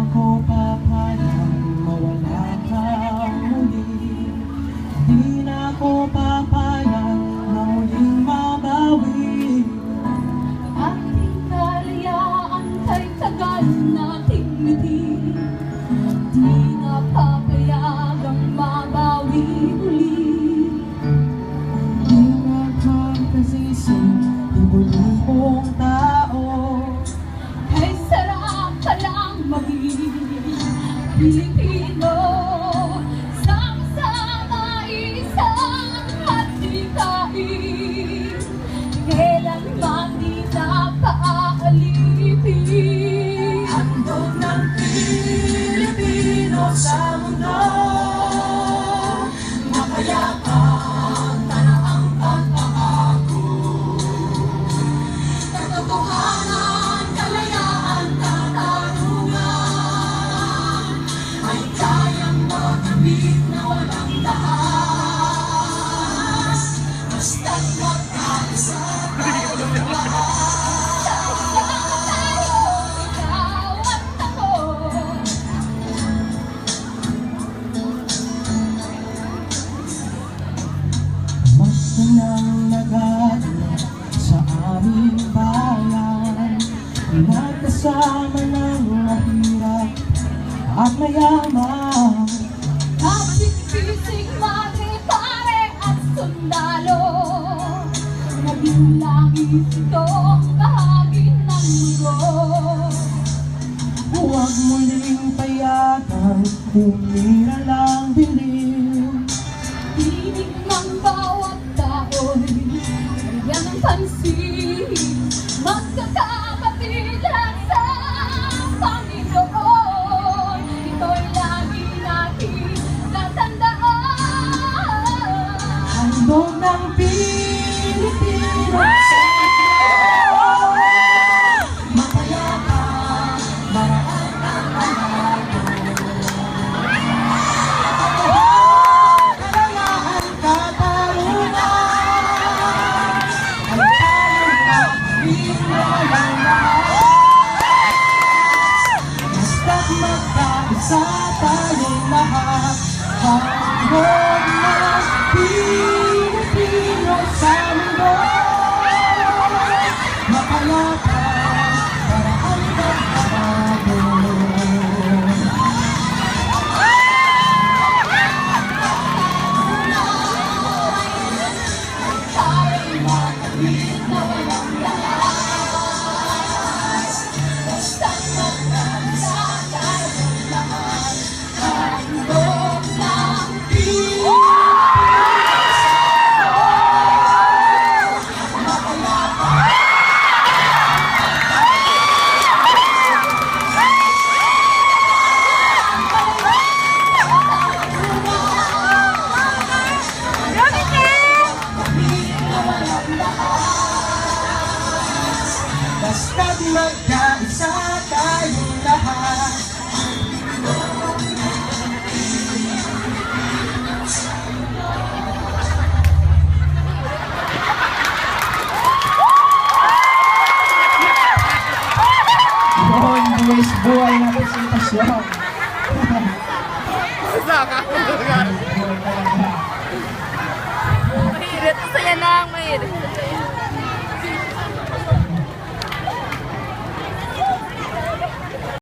ako papayag mawala kang muli. Di na ako papayag na muling mabawi. Ating kalayaan kay tagal nating ngiti. Di na papayagang mabawi uli. Di magkakasisig, libo-libong tao. Kay sarap palang maging Pilipino. Sama-sama isang hadikain. Kailanman di na paaalipin. Handog ng Pilipino sa mundo, mapayapang tanaang pagpapako. Katotohanan, kalayaan, katarungan ay kayang makamit na walang taas. Basta't magkaisa tayong lahat. Ikaw at ako. Basta nang nagdadala sa aming bayan, nagkasama ng mahirap at mayaman. Kapit-pising madre, pare at sundalo. Naging langit ito ang bahagi ng mundo. Huwag muling payagang umira lang dilim. Tinig ng bawat taon, bigyan ng pansin. Magkakapatid lahat sa Panginoon. Ito'y lagi natin tatandaan. Handog ng Pilipino mapayapang maraan ang pangako. Kalayaan, katarungan ay kayang makamit na walang lahat. Basta't magkaisa tayong lahat. Handog ng Pilipino sa mundo, mapayapang paraan ng pagbabago. Tayo'y makamit na walang lakas. Basta't magkaisa tayong lahat. Handog ng Basta't magkaisa tayong lahat. Yun, Luis, buhay na presentasyon. Mahirap. Saya na ang mahirap.